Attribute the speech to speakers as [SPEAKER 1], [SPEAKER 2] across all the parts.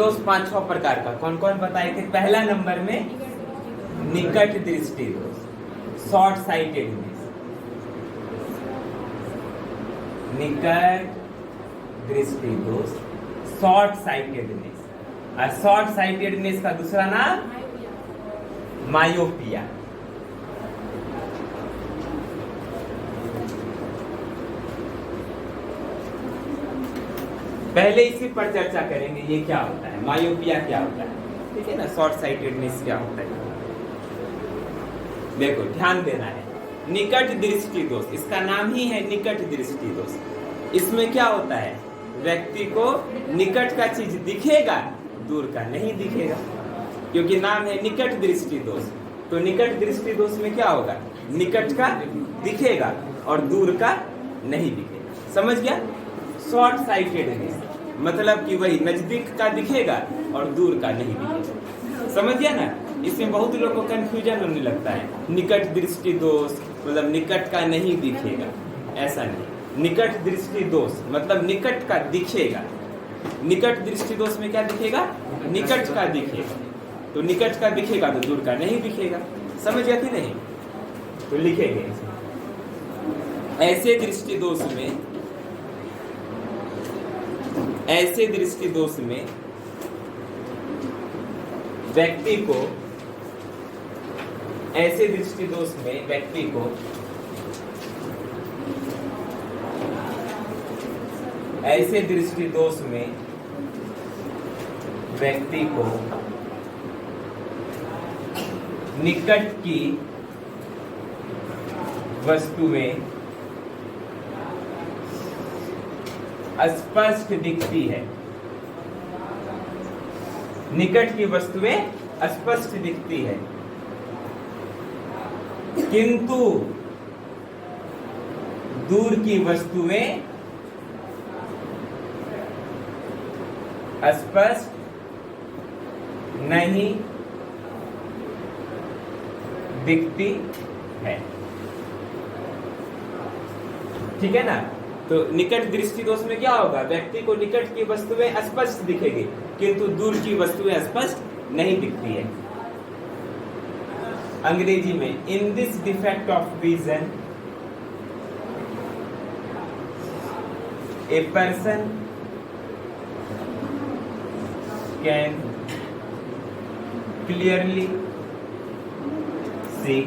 [SPEAKER 1] दोष 5-6 प्रकार का कौन कौन बताए थे। पहला नंबर में निकट दृष्टि दोष, शॉर्ट साइटेडनेस, निकट दृष्टि दोष, शॉर्ट साइटेडनेस। और शॉर्ट साइटेडनेस का दूसरा नाम मायोपिया। पहले इसी पर चर्चा करेंगे, ये क्या होता है, मायोपिया क्या होता है, ठीक है ना, शॉर्ट साइटेडनेस क्या होता है। देखो ध्यान देना है, निकट दृष्टि दोष, इसका नाम ही है निकट दृष्टि दोष। इसमें क्या होता है, व्यक्ति को निकट का चीज दिखेगा, दूर का नहीं दिखेगा, क्योंकि नाम है निकट दृष्टि दोष। तो निकट दृष्टि दोष में क्या होगा, निकट का दिखेगा और दूर का नहीं दिखेगा। समझ गया। शॉर्ट साइटेडनेस मतलब कि वही नजदीक का दिखेगा और दूर का नहीं दिखेगा। समझ गया ना। इसमें बहुत लोगों को कंफ्यूजन होने लगता है, निकट दृष्टि दोष मतलब निकट का नहीं दिखेगा, ऐसा नहीं। निकट दृष्टि दोष मतलब निकट का दिखेगा। निकट दृष्टि दोष में क्या दिखेगा, निकट का दिखेगा। तो निकट का दिखेगा तो दूर का नहीं दिखेगा। समझ गया कि नहीं। तो लिखेंगे ऐसे दृष्टि दोष में, ऐसे दृष्टि दोष में व्यक्ति को, ऐसे दृष्टि दोष में व्यक्ति को ऐसे दृष्टि दोष में व्यक्ति को निकट की वस्तुएं स्पष्ट दिखती है। निकट की वस्तुएं स्पष्ट दिखती है, किंतु दूर की वस्तुएं स्पष्ट नहीं दिखती है। ठीक है ना। तो निकट दृष्टि दोष में क्या होगा, व्यक्ति को निकट की वस्तुएं स्पष्ट दिखेगी किंतु दूर की वस्तुएं स्पष्ट नहीं दिखती है। अंग्रेजी में, in this defect of vision a person can clearly see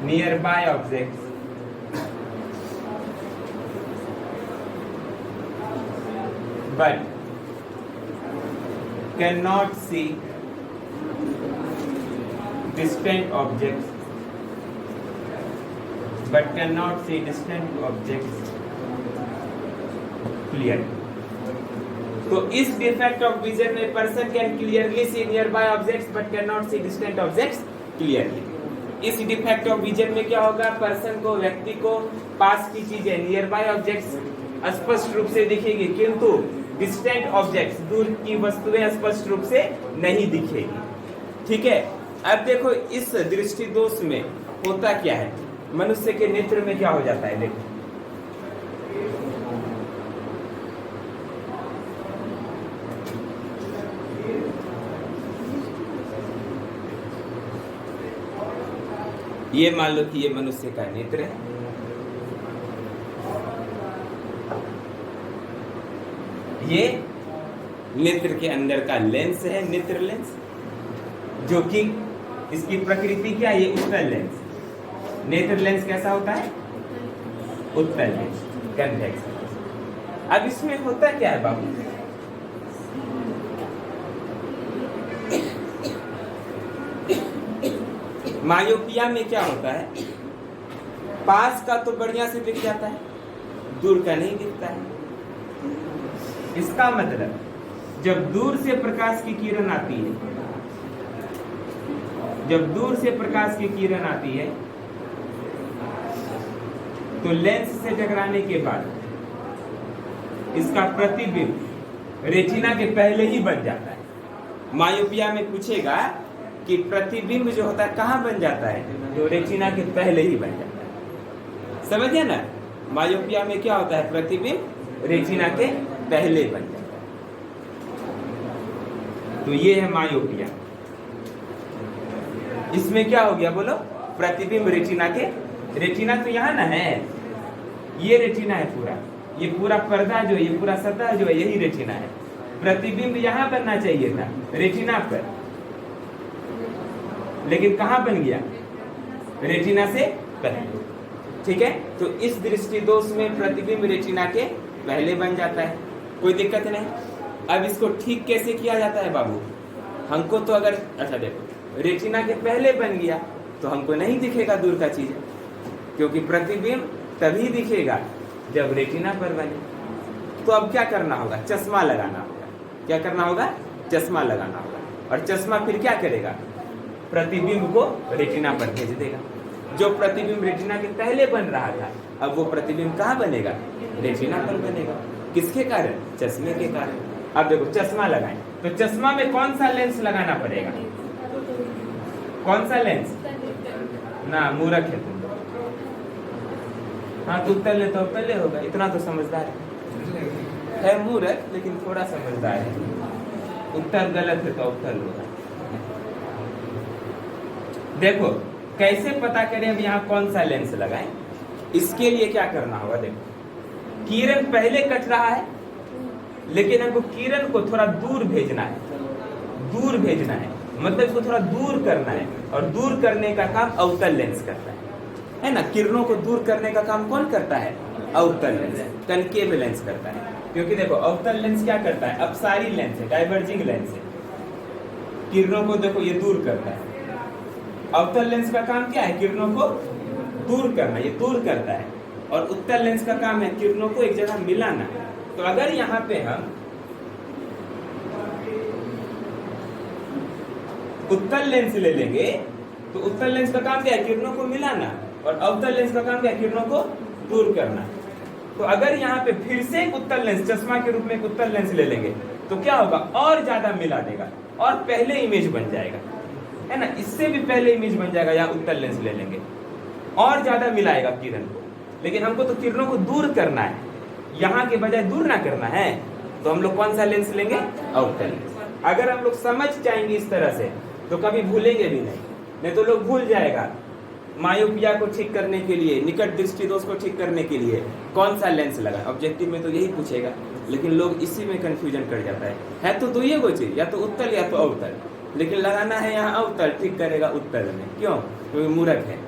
[SPEAKER 1] nearby objects but cannot see distant objects clearly। तो इस डिफेक्ट ऑफ विजन में person can clearly see nearby objects but can not C distant objects clearly. इस defect of vision में क्या होगा, person को, व्यक्ति को पास की चीजें, नियर बाय ऑब्जेक्ट्स स्पष्ट रूप से दिखेगी किंतु डिस्टेंट ऑब्जेक्ट्स, दूर की वस्तुएं स्पष्ट रूप से नहीं दिखेगी। ठीक है। अब देखो इस दृष्टि दोष में होता क्या है, मनुष्य के नेत्र में क्या हो जाता है। देखो ये मान लो कि ये मनुष्य का नेत्र है, ये नेत्र के अंदर का लेंस है, नेत्र लेंस, जो कि इसकी प्रकृति क्या है, ये उत्तल लेंस। नेत्र लेंस कैसा होता है, उत्तल लेंस, कन्वेक्स। अब इसमें होता क्या है बाबू, मायोपिया में क्या होता है, पास का तो बढ़िया से दिख जाता है, दूर का नहीं दिखता है। इसका मतलब जब दूर से प्रकाश की किरण आती है, जब दूर से प्रकाश की किरण आती है तो लेंस से टकराने के बाद इसका प्रतिबिंब रेटिना के पहले ही बन जाता है। मायोपिया में पूछेगा कि प्रतिबिंब जो होता है कहाँ बन जाता है, तो रेटिना के पहले ही बन जाता है। समझिए ना। मायोपिया में क्या होता है, प्रतिबिंब रेटिना के पहले बन जाता है। तो ये है मायोपिया। इसमें क्या हो गया बोलो, प्रतिबिंब रेटिना के, रेटिना तो यहाँ ना है, ये रेटिना है पूरा, ये पूरा पर्दा जो है, ये पूरा सतह जो है, यही रेटिना है। प्रतिबिंब यहाँ बनना चाहिए था रेटिना पर, लेकिन कहाँ बन गया, रेटिना से पहले। ठीक है, तो इस दृष्टि दोष में प्रतिबिंब रेटिना के पहले बन जाता है, कोई दिक्कत नहीं। अब इसको ठीक कैसे किया जाता है बाबू, हमको तो अगर, अच्छा देखो, रेटिना के पहले बन गया तो हमको नहीं दिखेगा दूर का चीज, क्योंकि प्रतिबिंब तभी दिखेगा जब रेटिना पर बने। तो अब क्या करना होगा, चश्मा लगाना होगा। क्या करना होगा, चश्मा लगाना होगा, और चश्मा फिर क्या करेगा, प्रतिबिंब को रेटिना पर भेज देगा। जो प्रतिबिंब रेटिना के पहले बन रहा था, अब वो प्रतिबिंब कहाँ बनेगा, रेटिना पर बनेगा। किसके कारण, चश्मे के कारण। अब देखो चश्मा लगाएं, तो चश्मा में कौन सा लेंस लगाना पड़ेगा, कौन सा लेंस, ना मूर्ख है तुम। हाँ तो उत्तर ले, तो उत्तर ले होगा, इतना तो समझदार है मूर्ख, लेकिन थोड़ा समझदार है। उत्तर गलत है तो उत्तर होगा। देखो कैसे पता करें अब यहाँ कौन सा लेंस लगाएं, इसके लिए क्या करना होगा, देखो किरण पहले कट रहा है, लेकिन हमको किरण को थोड़ा दूर भेजना है, दूर भेजना है, मतलब इसको थोड़ा दूर करना है, और दूर करने का काम अवतल लेंस करता है ना। किरणों को दूर करने का काम कौन करता है, अवतल लेंस, कनकेव लेंस करता है। क्योंकि देखो अवतल लेंस क्या करता है, अपसारी लेंस है, डाइवर्जिंग लेंस है, किरणों को देखो ये दूर करता है। अवतल लेंस का काम क्या है, किरणों को दूर करना, ये दूर करता है। और उत्तल लेंस का काम है किरणों को एक जगह मिलाना। तो अगर यहाँ पे हम उत्तल लेंस ले लेंगे, तो उत्तल लेंस का काम क्या है, किरणों को मिलाना, और अवतल लेंस का काम क्या है, किरणों को दूर करना। तो अगर यहाँ पे फिर से एक उत्तल लेंस, चश्मा के रूप में एक उत्तल लेंस ले लेंगे, तो क्या होगा, और ज्यादा मिला देगा, और पहले इमेज बन जाएगा, है ना। इससे भी पहले इमेज बन जाएगा, यहाँ उत्तल लेंस ले लेंगे, और ज्यादा मिलाएगा किरण को। लेकिन हमको तो किरणों को दूर करना है, यहाँ के बजाय दूर ना करना है, तो हम लोग कौन सा लेंस लेंगे, अवतल लेंस। अगर हम लोग समझ जाएंगे इस तरह से, तो कभी भूलेंगे भी नहीं तो लोग भूल जाएगा। मायोपिया को ठीक करने के लिए, निकट दृष्टि दोष को ठीक करने के लिए कौन सा लेंस लगाएं, ऑब्जेक्टिव में तो यही पूछेगा, लेकिन लोग इसी में कंफ्यूजन कर जाता है तो दो ही को चीज, या तो उत्तल या तो अवतल, लेकिन लगाना है यहाँ अवतल, ठीक करेगा उत्तल में, क्यों, क्योंकि मूर्ख है।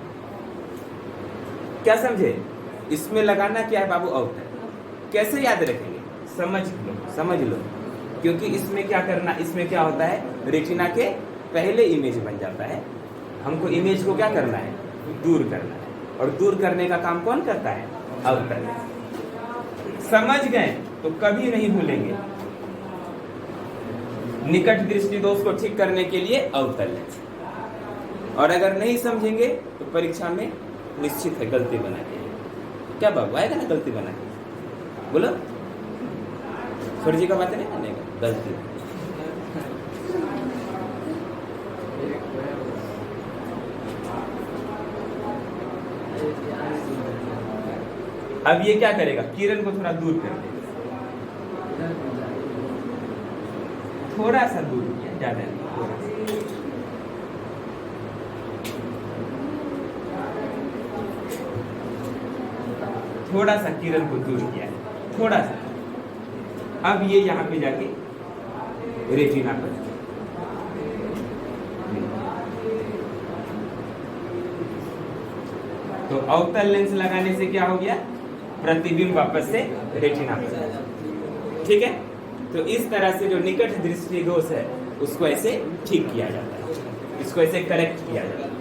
[SPEAKER 1] क्या समझे, इसमें लगाना क्या है बाबू, अवतल। कैसे याद रखेंगे, समझ लो, क्योंकि इसमें क्या करना, इसमें क्या होता है, रेटिना के पहले इमेज बन जाता है। हमको इमेज को क्या करना है, दूर करना है, और दूर करने का काम कौन करता है, अवतल। समझ गए तो कभी नहीं भूलेंगे। निकट दृष्टि दोष को ठीक करने के लिए अवतल लेंस, और अगर नहीं समझेंगे तो परीक्षा में निश्चित है गलती बना के। क्या बाबू आएगा ना गलती बना के, बोलो, सर जी का बात नहीं मानेगा, गलती। अब ये क्या करेगा, किरण को थोड़ा दूर कर देगा, थोड़ा सा दूर किया, ज्यादा नहीं, थोड़ा सा किरण को दूर किया, थोड़ा सा। अब ये यहाँ पे जाके रेटिना पर, तो अवतल लेंस लगाने से क्या हो गया, प्रतिबिंब वापस से रेटिना पर। ठीक है, तो इस तरह से जो निकट दृष्टि दोष है उसको ऐसे ठीक किया जाता है, इसको ऐसे करेक्ट किया जाता है।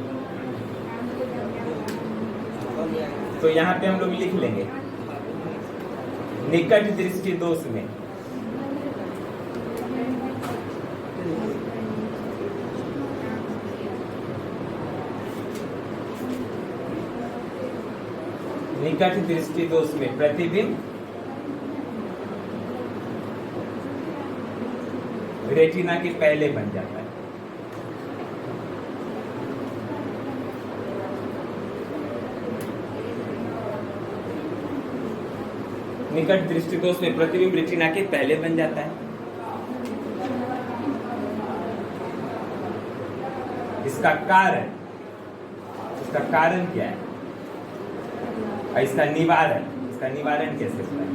[SPEAKER 1] तो यहाँ पे हम लोग लिख लेंगे, निकट दृष्टि दोष में निकट दृष्टि दोष में प्रतिबिंब रेटिना के पहले बन जाता है। निकट दृष्टि दोष में प्रतिबिंब रेटिना के पहले बन जाता है। इसका कारण क्या है और इसका निवारण कैसे होता है?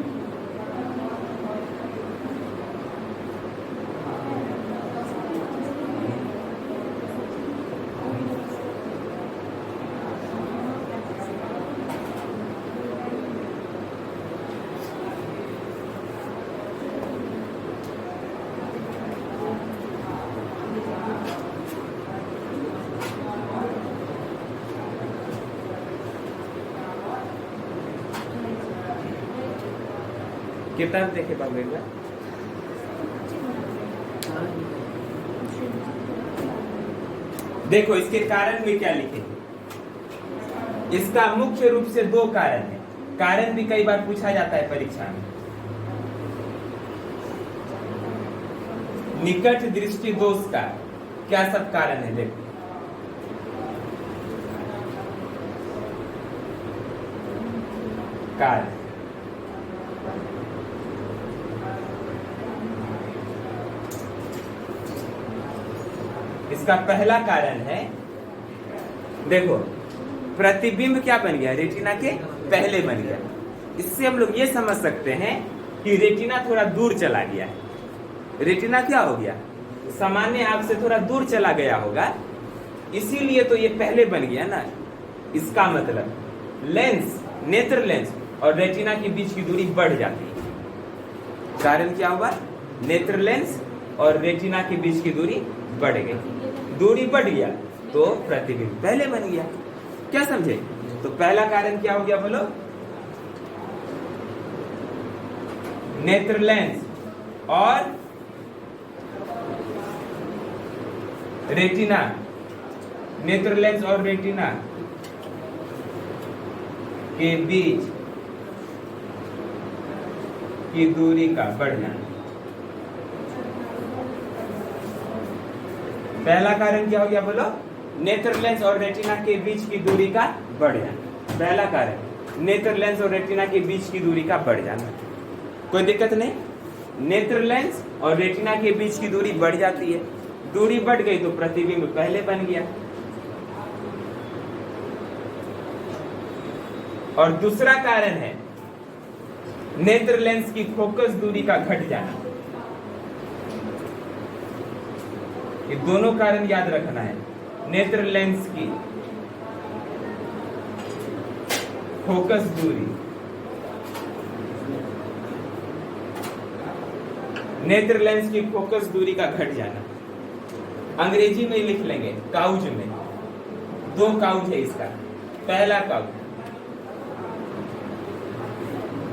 [SPEAKER 1] किताब देखे बाबू एक बार। देखो इसके कारण में क्या लिखे, इसका मुख्य रूप से 2 कारण है। कारण भी कई बार पूछा जाता है परीक्षा में। निकट दृष्टि दोष का क्या सब कारण है? देखो कारण, इसका पहला कारण है, देखो प्रतिबिंब क्या बन गया? रेटिना के पहले बन गया। इससे हम लोग ये समझ सकते हैं कि रेटिना थोड़ा दूर चला गया है। रेटिना क्या हो गया? सामान्य आंख से थोड़ा दूर चला गया होगा, इसीलिए तो ये पहले बन गया ना। इसका मतलब लेंस, नेत्र लेंस और रेटिना के बीच की दूरी बढ़ जाती है। कारण क्या होगा? नेत्र लेंस और रेटिना के बीच की दूरी बढ़ गई। दूरी बढ़ गया तो प्रतिबिंब पहले बन गया। क्या समझे? तो पहला कारण क्या हो गया बोलो? नेत्र लेंस और रेटिना, नेत्र लेंस और रेटिना के बीच की दूरी का बढ़ना। पहला कारण क्या हो गया बोलो? नेत्र लेंस और रेटिना के बीच की दूरी का बढ़ जाना। पहला कारण नेत्र लेंस और रेटिना के बीच की दूरी का बढ़ जाना। कोई दिक्कत नहीं। नेत्र लेंस और रेटिना के बीच की दूरी बढ़ जाती है, दूरी बढ़ गई तो प्रतिबिंब पहले बन गया। और दूसरा कारण है नेत्र लेंस की फोकस दूरी का घट जाना। ये दोनों कारण याद रखना है। नेत्र लेंस की फोकस दूरी, नेत्र लेंस की फोकस दूरी का घट जाना। अंग्रेजी में लिख लेंगे काउज में। 2 काउज है इसका। पहला cause,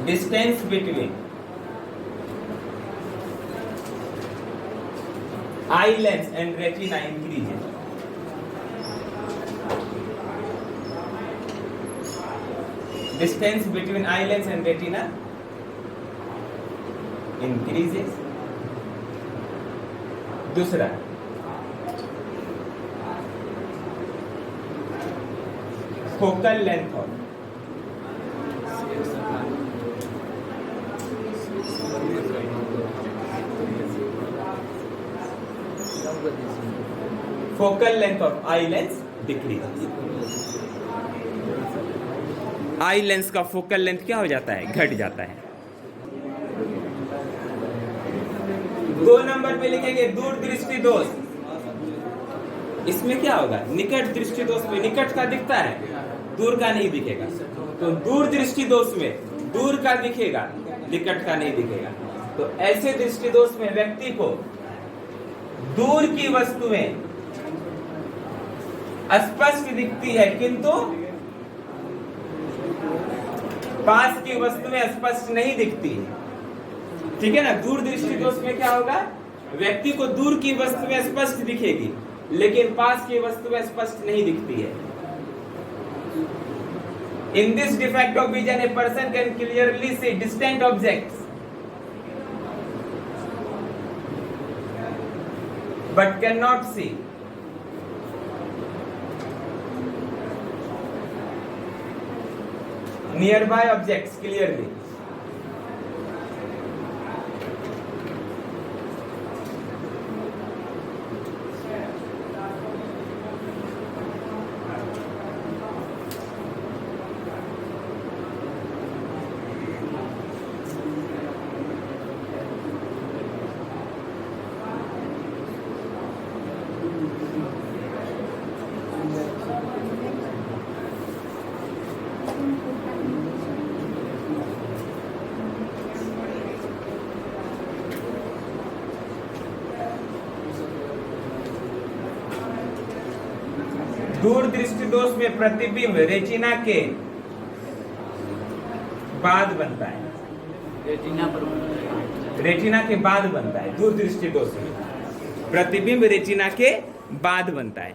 [SPEAKER 1] distance between eye lens and retina increases. Distance between eye lens and retina increases. दूसरा, focal length of eye lens decrease. Eye lens का फोकल लेंथ क्या हो जाता है? घट जाता है। 2 नंबर पे लिखेंगे दूर दृष्टि दोष। इसमें क्या होगा? निकट दृष्टि दोष में निकट का दिखता है, दूर का नहीं दिखेगा। तो दूर दृष्टि दोष में दूर का दिखेगा, निकट का नहीं दिखेगा। तो ऐसे दृष्टि दोष में व्यक्ति को दूर की वस्तुएं स्पष्ट दिखती है, किंतु पास की वस्तुएं स्पष्ट नहीं दिखती है। ठीक है ना? दूर दृष्टि दोष में क्या होगा? व्यक्ति को दूर की वस्तुएं स्पष्ट दिखेगी, लेकिन पास की वस्तुएं स्पष्ट नहीं दिखती है। In this defect of vision, a person can clearly see distant objects, but cannot see nearby objects clearly. दूर दृष्टि दोष में प्रतिबिंब रेटिना के बाद बनता है, रेटिना के बाद बनता है। दूर दृष्टि दोष में प्रतिबिंब रेटिना के बाद बनता है।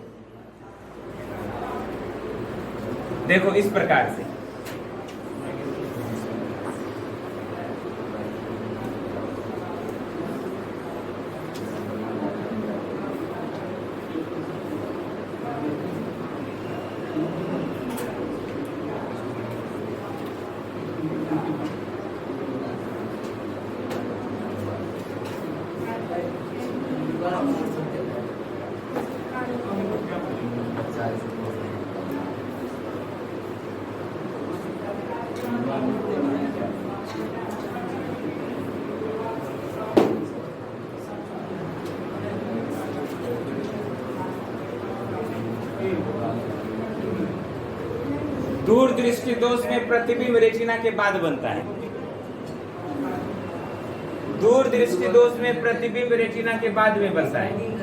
[SPEAKER 1] देखो इस प्रकार से दूर दृष्टि दोष में प्रतिबिंब रेटिना के बाद बनता है। दूर दृष्टि दोष में प्रतिबिंब रेटिना के बाद में बनता है।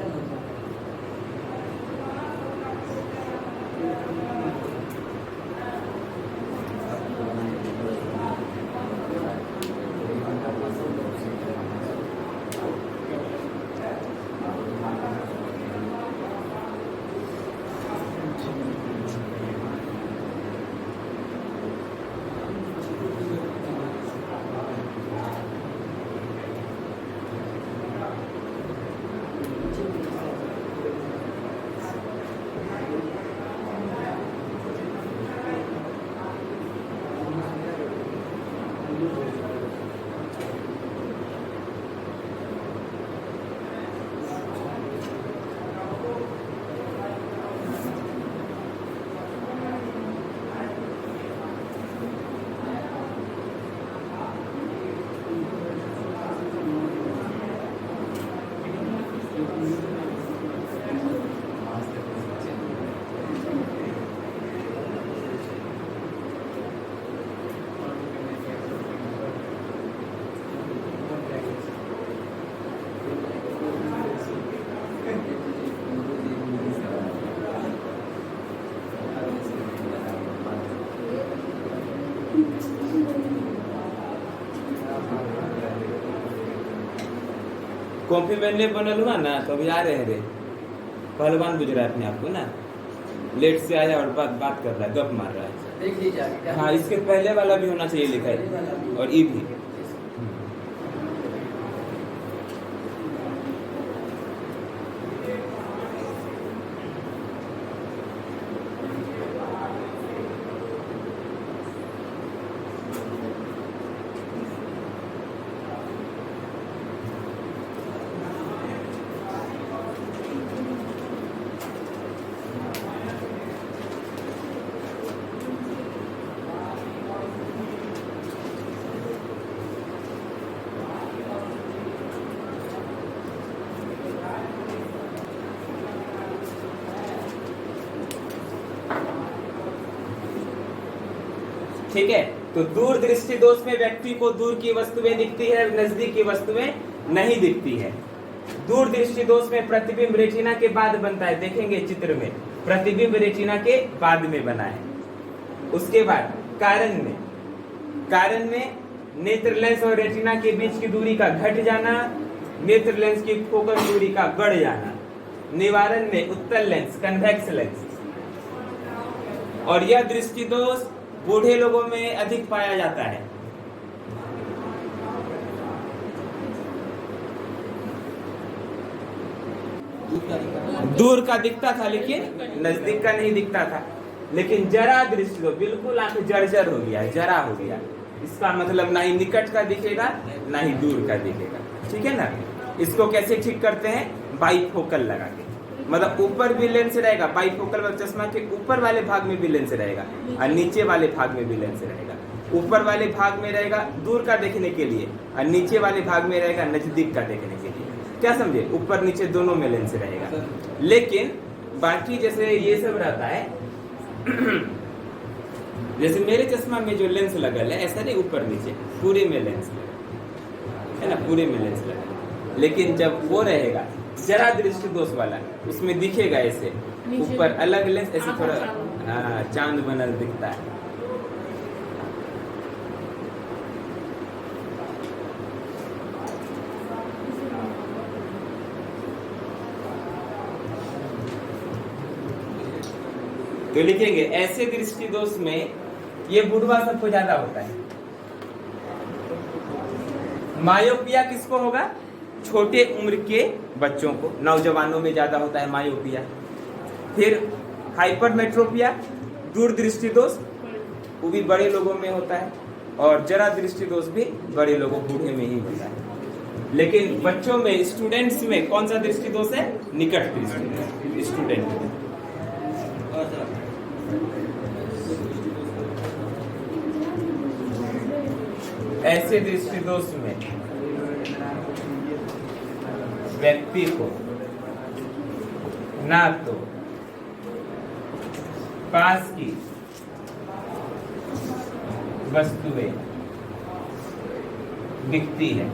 [SPEAKER 1] कॉफी बनने बनल हुआ ना तो अभी आ रहे हैं रे, पहलवान बुझ रहा है अपने आप को ना, लेट से आया और बात कर रहा है, गप मार रहा है।
[SPEAKER 2] देख लीजिए।
[SPEAKER 1] हाँ, इसके पहले वाला भी होना चाहिए लिखा है, और ई भी। ठीक है, तो दूर दृष्टि दोष में व्यक्ति को दूर की वस्तुएं दिखती है, नजदीक की वस्तुएं नहीं दिखती है। दूर दृष्टि दोष में प्रतिबिंब रेटिना के बाद बनता है, देखेंगे चित्र में, प्रतिबिंब रेटिना के बाद में बना है। उसके बाद कारण में नेत्र लेंस और रेटिना के बीच की दूरी का घट जाना, नेत्र लेंस की फोकल दूरी का बढ़ जाना। निवारण में उत्तल लेंस, कन्वेक्स लेंस। और यह दृष्टि दोष बूढ़े लोगों में अधिक पाया जाता है। दूर का दिखता था लेकिन नजदीक का नहीं दिखता था। लेकिन जरा दृष्टि दोष, बिल्कुल आंख जर्जर हो गया, जरा हो गया, इसका मतलब ना ही निकट का दिखेगा ना ही दूर का दिखेगा। ठीक है ना। इसको कैसे ठीक करते हैं? बाइफोकल लगा के, मतलब ऊपर भी लेंस रहेगा, बाइफोकल मतलब चश्मा के ऊपर वाले भाग में भी लेंस रहेगा और नीचे वाले भाग में भी लेंस रहेगा। ऊपर वाले भाग में रहेगा दूर का देखने के लिए और नीचे वाले भाग में रहेगा नजदीक का देखने के लिए। क्या समझे? ऊपर नीचे दोनों में लेंस रहेगा। लेकिन बाकी जैसे ये सब रहता है जैसे मेरे चश्मा में जो लेंस लगल है ऐसा नहीं, ऊपर नीचे पूरे में लेंस लगा है ना, पूरे में लेंस लगा। लेकिन जब वो रहेगा जरा दृष्टि दोष वाला, उसमें दिखेगा ऐसे ऊपर अलग लेंस, ऐसे थोड़ा हाँ चांद बनल दिखता है। तो लिखेंगे ऐसे दृष्टि दोष में ये बुढ़वा सबको ज्यादा होता है। मायोपिया किसको होगा? छोटे उम्र के बच्चों को, नौजवानों में ज्यादा होता है मायोपिया। फिर हाइपरमेट्रोपिया दूरदृष्टि दोष, वो भी बड़े लोगों में होता है। और जरा दृष्टि दोष भी बड़े लोगों, बूढ़े में ही होता है। लेकिन बच्चों में, स्टूडेंट्स में कौन सा दृष्टि दोष है? निकट दृष्टि स्टूडेंट में। ऐसे दृष्टि दोष में व्यक्ति को ना तो पास की वस्तुएं दिखती है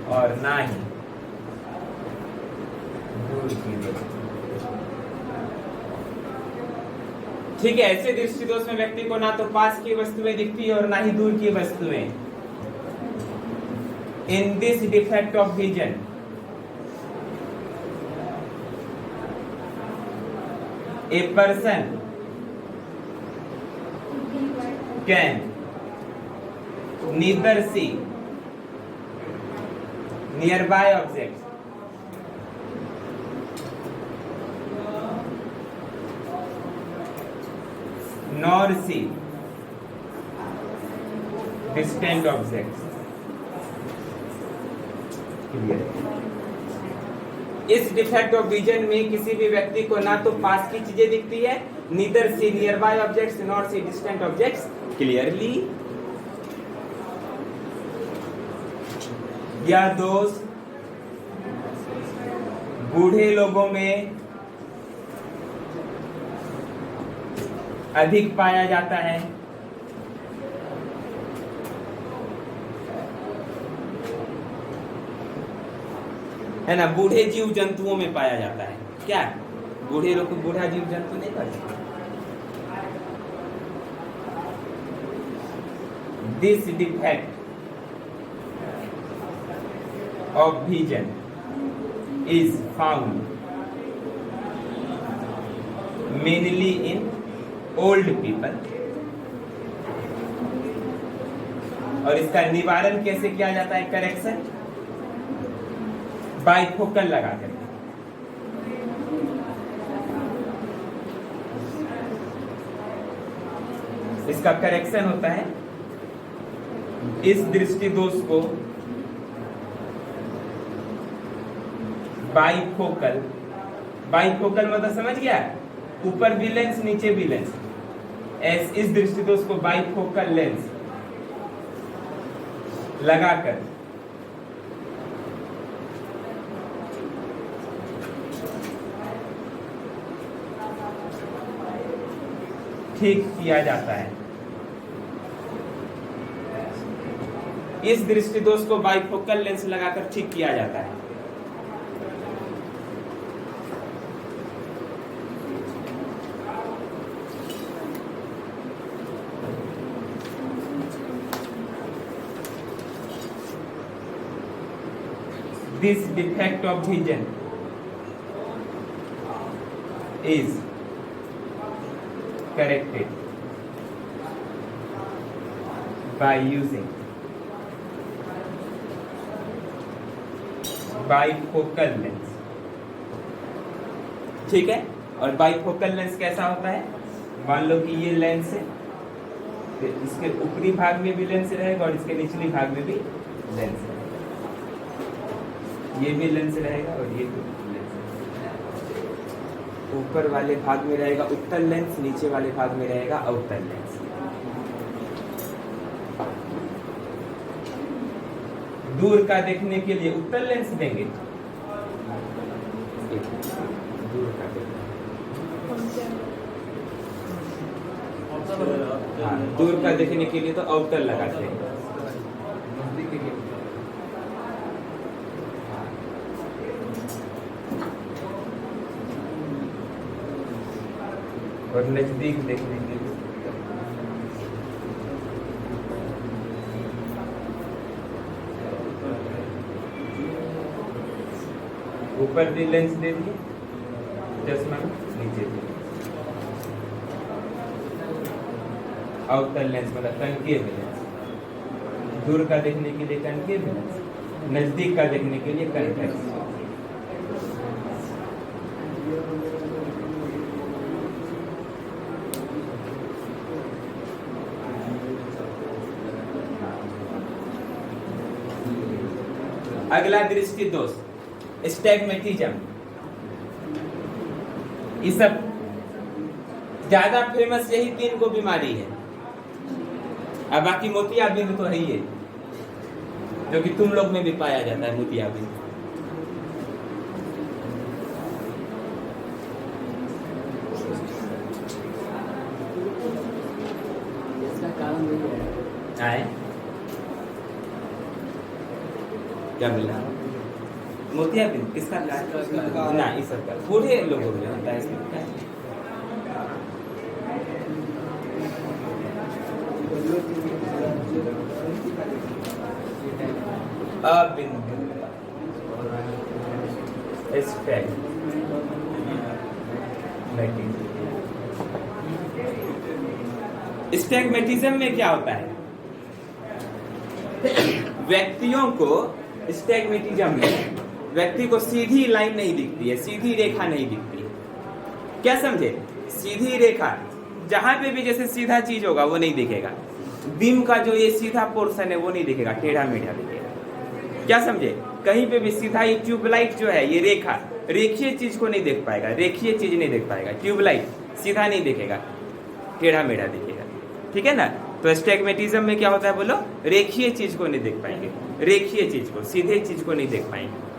[SPEAKER 1] और ना ही दूर की वस्तु। ठीक है, ऐसे दृष्टि दोष में व्यक्ति को ना तो पास की वस्तुएं दिखती है और ना ही दूर की वस्तुएं। In this defect of vision a person can neither see nearby objects nor see distant objects। इस डिफेक्ट ऑफ विजन में किसी भी व्यक्ति को ना तो पास की चीजें दिखती है, neither see nearby objects nor see distant objects clearly. यह दोष बूढ़े लोगों में अधिक पाया जाता है। है ना, बूढ़े जीव जंतुओं में पाया जाता है। क्या बूढ़े लोग को बूढ़ा जीव जंतु नहीं पाते? This defect of vision is found mainly in old people. और इसका निवारण कैसे किया जाता है? करेक्शन बाइफोकल लगा करके। इसका करेक्शन होता है, इस दृष्टि दोष को बाइफोकल, बाइफोकल मतलब समझ गया, ऊपर भी लेंस नीचे भी लेंस। इस दृष्टि दोष को बाइफोकल लेंस लगाकर ठीक किया जाता है। इस दृष्टि दोष को बाइफोकल लेंस लगाकर ठीक किया जाता है। This defect of vision is corrected by using bifocal lens. ठीक है, और बाइफोकल लेंस कैसा होता है? मान लो कि ये लेंस है, तो इसके ऊपरी भाग में भी लेंस रहेगा और इसके निचली भाग में भी लेंस रहेगा। ये भी लेंस रहेगा और ये भी लेंस रहेगा। ऊपर वाले भाग में रहेगा उत्तल लेंस, नीचे वाले भाग में रहेगा अवतल लेंस। दूर का देखने के लिए उत्तल लेंस देंगे, दूर का देखने, दूर का देखने के लिए तो अवतल लगाते हैं। और नजदीक देखने के लिए ऊपर भी लेंस दे दिए, चश्मा नीचे दिए। आउटर लेंस मतलब कनकेव लेंस, दूर का देखने के लिए कनकेव लेंस, नजदीक का देखने के लिए कॉन्वेक्स। अगला दृष्टि दोष स्टैग्मेटिज्म। ये सब ज्यादा फेमस यही 3 को बीमारी है, और बाकी मोतियाबिंद तो है ही है, जो कि तुम लोग में भी पाया जाता है मोतियाबिंद। आए क्या मिला? मोतियाबिंद किसका कारण? ना इस सब का बूढ़े लोगों में होता है इसका। स्टैग्मेटिज्म में क्या होता है? व्यक्तियों को स्टैग्मेटिज्म में व्यक्ति को सीधी लाइन नहीं दिखती है, सीधी रेखा नहीं दिखती है। क्या समझे? सीधी रेखा जहां पे भी जैसे सीधा चीज होगा वो नहीं दिखेगा। बीम का जो ये सीधा पोर्शन है वो नहीं दिखेगा, टेढ़ा मेढ़ा दिखेगा। क्या समझे? कहीं पे भी सीधा ये ट्यूबलाइट जो है, ये रेखा रेखीय चीज को नहीं देख पाएगा, रेखीय चीज नहीं देख पाएगा। ट्यूबलाइट सीधा नहीं दिखेगा, टेढ़ा मेढ़ा दिखेगा। ठीक है ना? तो स्टैग्मेटिज्म में क्या होता है बोलो? रेखीय चीज को नहीं देख पाएंगे, रेखीय चीज को, सीधे चीज को नहीं देख पाएंगे।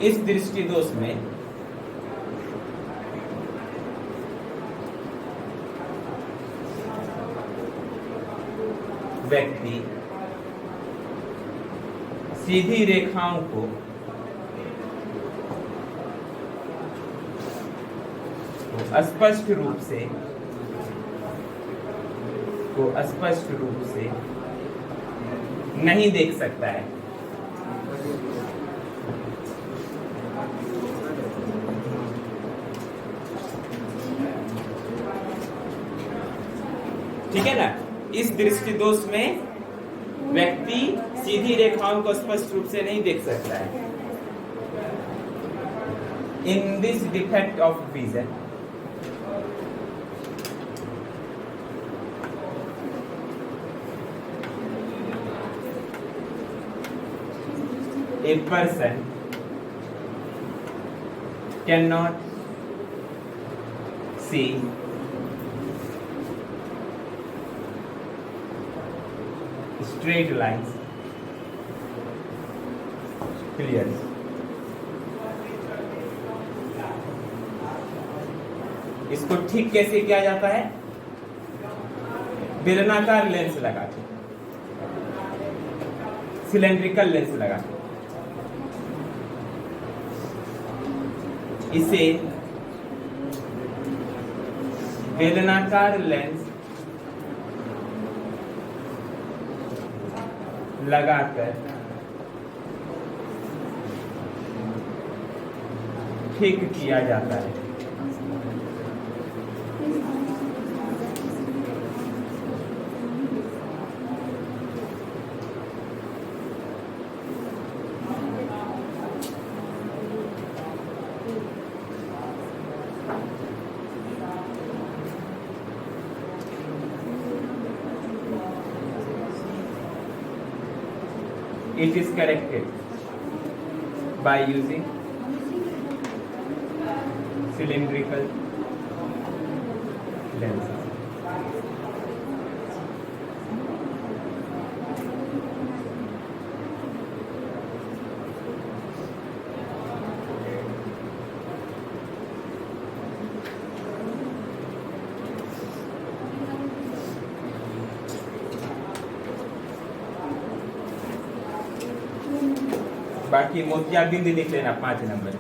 [SPEAKER 1] इस दृष्टि दोष में व्यक्ति सीधी रेखाओं को स्पष्ट रूप से नहीं देख सकता है। ठीक है ना? इस दृष्टि दोष में व्यक्ति सीधी रेखाओं को स्पष्ट रूप से नहीं देख सकता है। In this defect of vision a person cannot see straight lines clearly. इसको ठीक कैसे किया जाता है? बेलनाकार लेंस लगा के, सिलेंड्रिकल लेंस लगा के इसे बेलनाकार लेंस लगाकर ठीक किया जाता है। It is corrected by using cylindrical lenses. बाकी मोतियाबिंद लिख लेना 5 नंबर।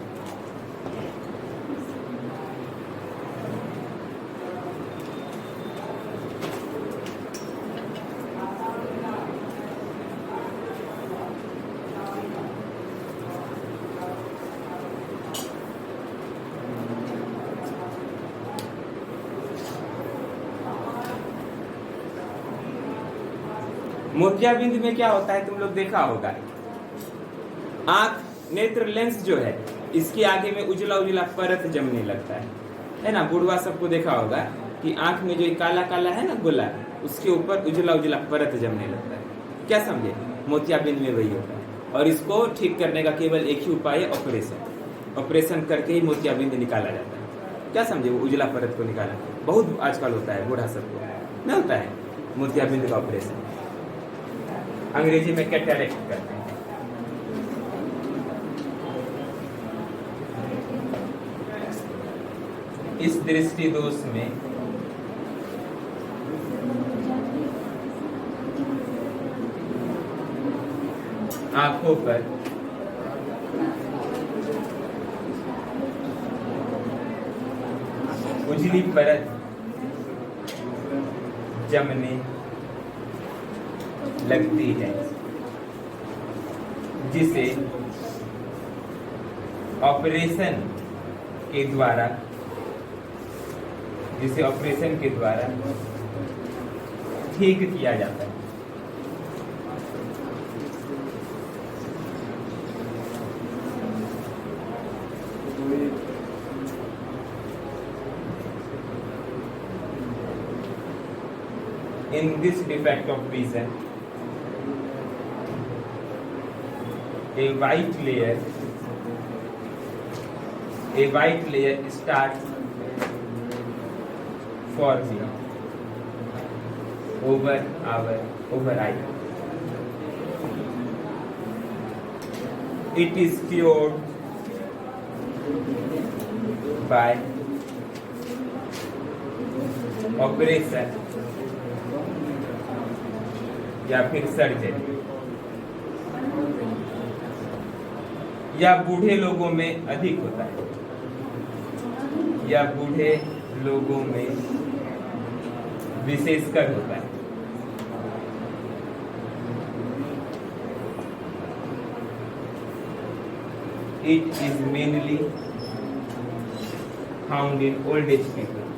[SPEAKER 1] मोतियाबिंद में क्या होता है तुम लोग देखा होगा, आंख नेत्र लेंस जो है इसके आगे में उजला उजला परत जमने लगता है ना। बुढ़वा सबको देखा होगा कि आंख में जो काला काला है ना गोला, उसके ऊपर उजला उजला परत जमने लगता है। क्या समझे, मोतियाबिंद में वही होता है। और इसको ठीक करने का केवल एक ही उपाय है, ऑपरेशन। ऑपरेशन करके ही मोतियाबिंद निकाला जाता है। क्या समझे, वो उजला परत को निकाला बहुत आजकल होता है, बूढ़ा सबको नहीं होता है मोतियाबिंद का ऑपरेशन, अंग्रेजी में कैटरेक्ट करते हैं। इस दृष्टि दोष में आंखों पर उजली परत जमने लगती है, जिसे ऑपरेशन के द्वारा ठीक किया जाता है। In this defect of vision, a white layer starts forming over eye. It is cured by operation या फिर सर्जरी, या बूढ़े लोगों में अधिक होता है, या बूढ़े लोगों में विशेषकर होता है। It is mainly found in old age people.